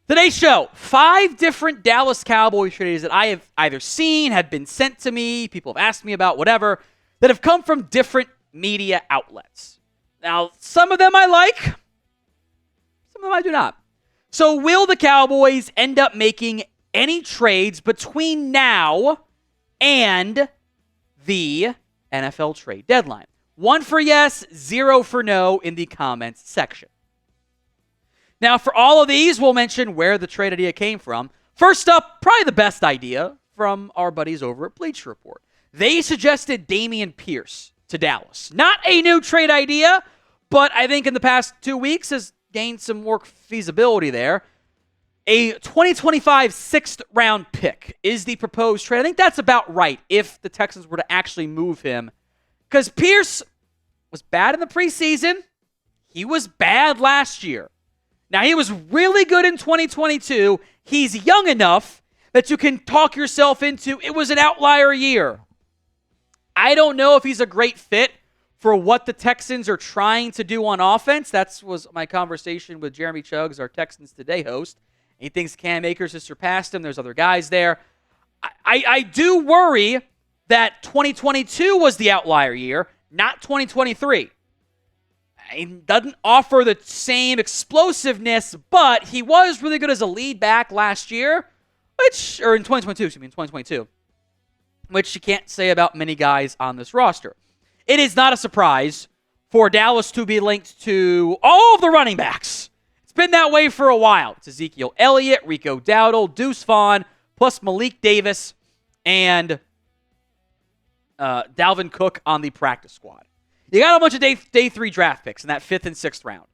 Today's show, 5 different Dallas Cowboys trades that I have either seen, have been sent to me, people have asked me about, whatever, that have come from different media outlets. Now, some of them I like, some of them I do not. So will the Cowboys end up making any trades between now and the NFL trade deadline? 1 for yes, 0 for no in the comments section. Now, for all of these, we'll mention where the trade idea came from. First up, probably the best idea from our buddies over at Bleacher Report. They suggested Dameon Pierce to Dallas. Not a new trade idea, but I think in the past 2 weeks has gained some more feasibility there. A 2025 6th-round pick is the proposed trade. I think that's about right if the Texans were to actually move him. Because Pierce was bad in the preseason. He was bad last year. Now, he was really good in 2022. He's young enough that you can talk yourself into it was an outlier year. I don't know if he's a great fit for what the Texans are trying to do on offense. That was my conversation with Jeremy Chuggs, our Texans Today host. He thinks Cam Akers has surpassed him. There's other guys there. I do worry that 2022 was the outlier year, not 2023. He doesn't offer the same explosiveness, but he was really good as a lead back last year, or in 2022, which you can't say about many guys on this roster. It is not a surprise for Dallas to be linked to all of the running backs. It's been that way for a while. It's Ezekiel Elliott, Rico Dowdle, Deuce Vaughn, plus Malik Davis, and Dalvin Cook on the practice squad. You got a bunch of day 3 draft picks in that 5th and 6th round.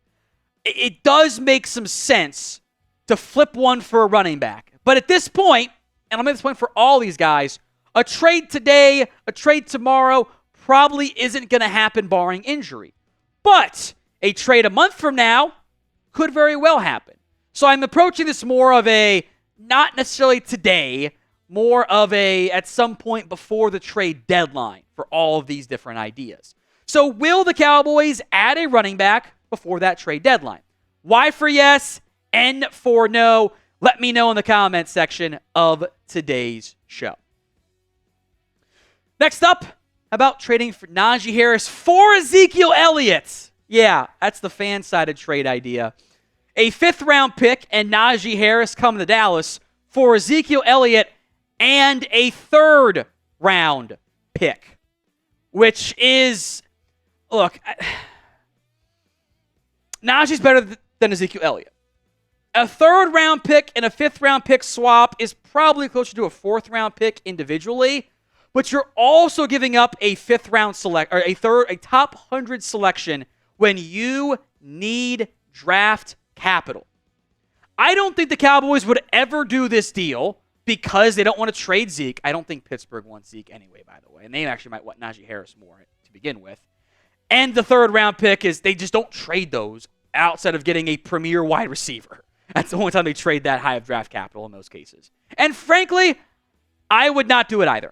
It does make some sense to flip one for a running back. But at this point, and I'll make this point for all these guys, a trade today, a trade tomorrow probably isn't going to happen barring injury. But a trade a month from now could very well happen. So I'm approaching this more of a, not necessarily today, more of a at some point before the trade deadline for all of these different ideas. So will the Cowboys add a running back before that trade deadline? Y for yes, N for no. Let me know in the comments section of today's show. Next up, about trading for Najee Harris for Ezekiel Elliott. Yeah, that's the fan-sided trade idea. A 5th-round pick and Najee Harris come to Dallas for Ezekiel Elliott and a 3rd-round pick, which is... Look, Najee's better than Ezekiel Elliott. A 3rd-round pick and a 5th-round pick swap is probably closer to a 4th-round pick individually, but you're also giving up a 5th-round select or a top 100 selection when you need draft capital. I don't think the Cowboys would ever do this deal because they don't want to trade Zeke. I don't think Pittsburgh wants Zeke anyway, by the way, and they actually might want Najee Harris more to begin with. And the 3rd-round pick is they just don't trade those outside of getting a premier wide receiver. That's the only time they trade that high of draft capital in those cases. And frankly, I would not do it either.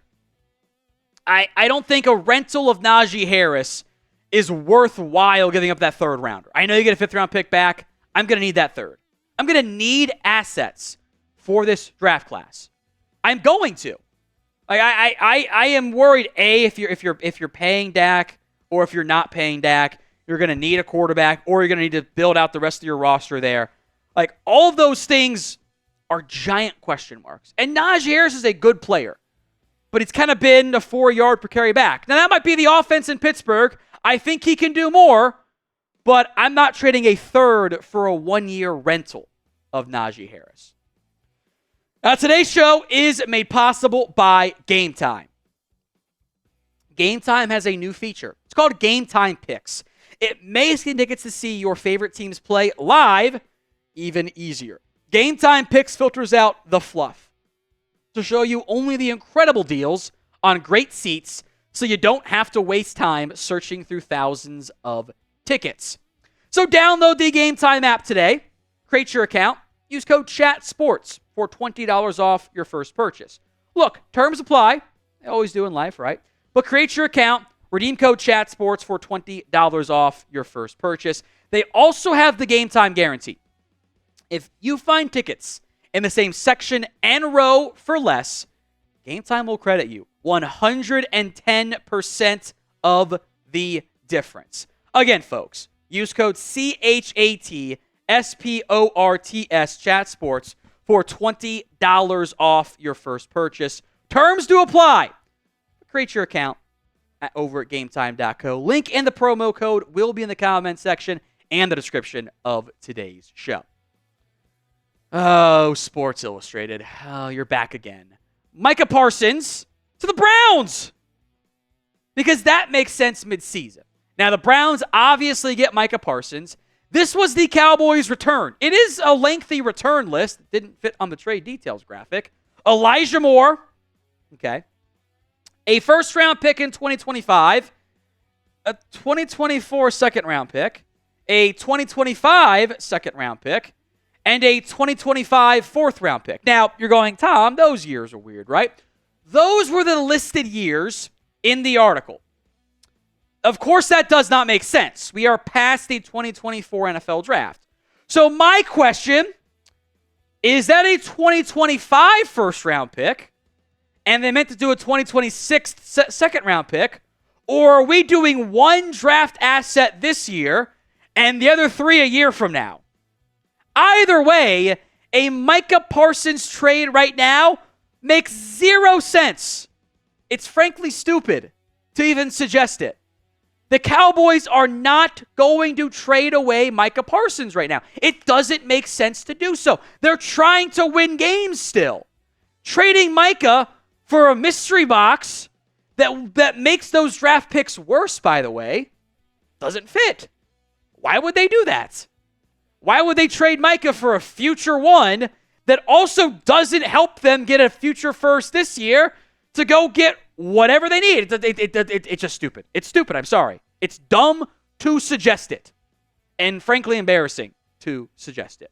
I don't think a rental of Najee Harris is worthwhile giving up that 3rd-rounder. I know you get a 5th-round pick back. I'm going to need that 3rd. I'm going to need assets for this draft class. I'm going to. I am worried, if you're paying Dak, or if you're not paying Dak, you're going to need a quarterback, or you're going to need to build out the rest of your roster there. Like, all of those things are giant question marks. And Najee Harris is a good player, but he's kind of been a 4-yard per carry back. Now, that might be the offense in Pittsburgh. I think he can do more, but I'm not trading a 3rd for a 1-year rental of Najee Harris. Now, today's show is made possible by Game Time. Game Time has a new feature. It's called Game Time Picks. It makes getting tickets to see your favorite teams play live even easier. Game Time Picks filters out the fluff to show you only the incredible deals on great seats so you don't have to waste time searching through thousands of tickets. So download the Game Time app today, create your account, use code CHATSPORTS for $20 off your first purchase. Look, terms apply. They always do in life, right? But create your account, redeem code CHATSPORTS for $20 off your first purchase. They also have the Game Time guarantee. If you find tickets in the same section and row for less, Game Time will credit you 110% of the difference. Again, folks, use code CHATSPORTS ChatSports for $20 off your first purchase. Terms do apply. Create your account over at GameTime.co. Link and the promo code will be in the comment section and the description of today's show. Oh, Sports Illustrated. Oh, you're back again. Micah Parsons to the Browns. Because that makes sense midseason. Now, the Browns obviously get Micah Parsons. This was the Cowboys' return. It is a lengthy return list. It didn't fit on the trade details graphic. Elijah Moore. Okay. A first-round pick in 2025. A 2024 second-round pick. A 2025 second-round pick. And a 2025 fourth-round pick. Now, you're going, Tom, those years are weird, right? Those were the listed years in the article. Of course, that does not make sense. We are past the 2024 NFL Draft. So my question, is that a 2025 first-round pick, and they meant to do a 2026 second-round pick, or are we doing one draft asset this year and the other three a year from now? Either way, a Micah Parsons trade right now makes zero sense. It's frankly stupid to even suggest it. The Cowboys are not going to trade away Micah Parsons right now. It doesn't make sense to do so. They're trying to win games still. Trading Micah for a mystery box that makes those draft picks worse, by the way, doesn't fit. Why would they do that? Why would they trade Micah for a future one that also doesn't help them get a future first this year to go get whatever they need? It's just stupid. It's stupid. I'm sorry. It's dumb to suggest it. And frankly, embarrassing to suggest it.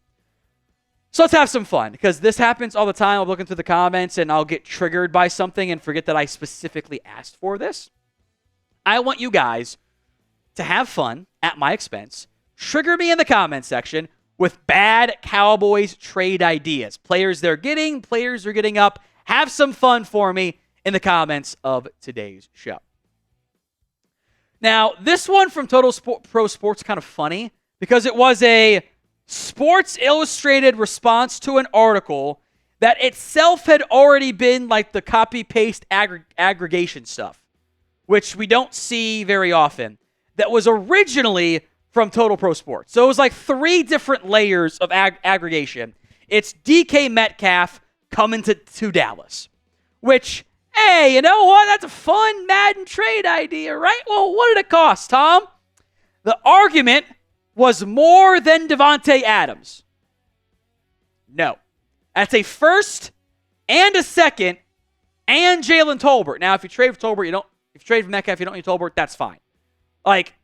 So let's have some fun, because this happens all the time. I'm looking through the comments and I'll get triggered by something and forget that I specifically asked for this. I want you guys to have fun at my expense. Trigger me in the comment section with bad Cowboys trade ideas. Players they're getting, players are getting up. Have some fun for me in the comments of today's show. Now, this one from Pro Sports kind of funny because it was a Sports Illustrated response to an article that itself had already been like the copy-paste aggregation stuff, which we don't see very often, that was originally from Total Pro Sports. So it was like three different layers of aggregation. It's DK Metcalf coming to Dallas, which, hey, you know what? That's a fun Madden trade idea, right? Well, what did it cost, Tom? The argument was more than Devontae Adams. No. That's a first and a second and Jalen Tolbert. Now, if you trade for Tolbert, if you trade for Metcalf, you don't need Tolbert, that's fine. Like,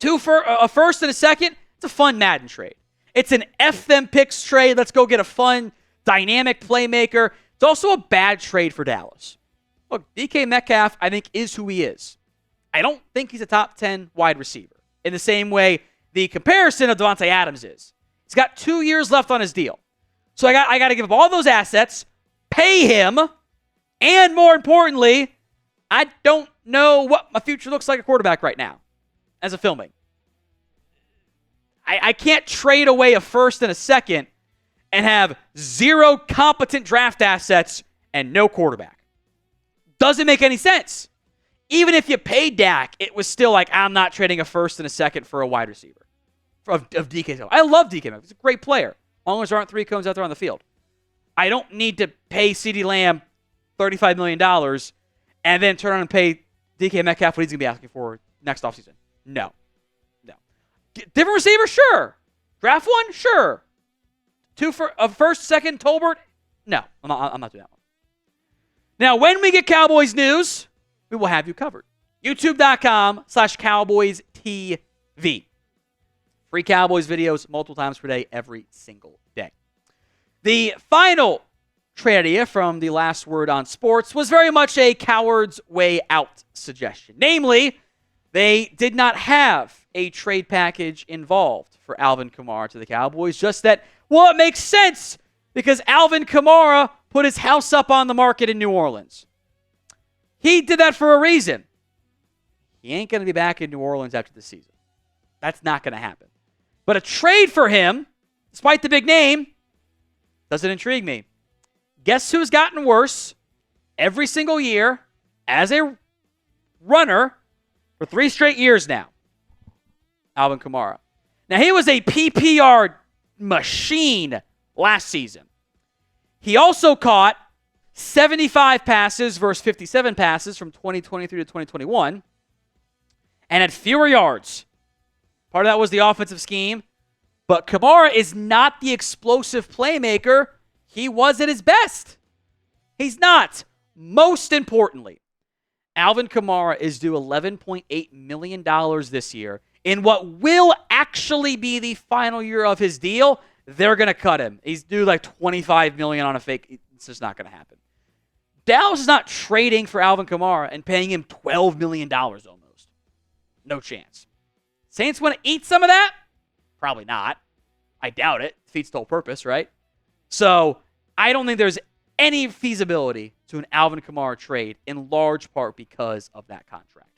a first and a second, it's a fun Madden trade. It's an F them picks trade. Let's go get a fun, dynamic playmaker. It's also a bad trade for Dallas. Look, DK Metcalf, I think, is who he is. I don't think he's a top 10 wide receiver in the same way the comparison of Devontae Adams is. He's got 2 years left on his deal. So I got to give up all those assets, pay him, and more importantly, I don't know what my future looks like at quarterback right now as a filming. I can't trade away a first and a second and have zero competent draft assets and no quarterback. Doesn't make any sense. Even if you paid Dak, it was still like, I'm not trading a first and a second for a wide receiver of DK. I love DK. He's a great player. As long as there aren't three cones out there on the field. I don't need to pay CeeDee Lamb $35 million and then turn around and pay DK Metcalf what he's going to be asking for next offseason. No. Different receiver? Sure. Draft one? Sure. A first, second, Tolbert? No, I'm not doing that one. Now, when we get Cowboys news, we will have you covered. YouTube.com/CowboysTV. Free Cowboys videos multiple times per day, every single day. The final trade idea from the last word on sports was very much a coward's way out suggestion. Namely, they did not have a trade package involved for Alvin Kamara to the Cowboys. Just that, well, it makes sense because Alvin Kamara put his house up on the market in New Orleans. He did that for a reason. He ain't going to be back in New Orleans after the season. That's not going to happen. But a trade for him, despite the big name, doesn't intrigue me. Guess who's gotten worse every single year as a runner for 3 straight years now? Alvin Kamara. Now, he was a PPR machine last season. He also caught 75 passes versus 57 passes from 2023 to 2021 and had fewer yards. Part of that was the offensive scheme. But Kamara is not the explosive playmaker he was at his best. He's not. Most importantly, Alvin Kamara is due $11.8 million this year. In what will actually be the final year of his deal, they're going to cut him. He's due like $25 million on a fake. It's just not going to happen. Dallas is not trading for Alvin Kamara and paying him $12 million almost. No chance. Saints want to eat some of that? Probably not. I doubt it. Defeats the whole purpose, right? So I don't think there's any feasibility to an Alvin Kamara trade, in large part because of that contract.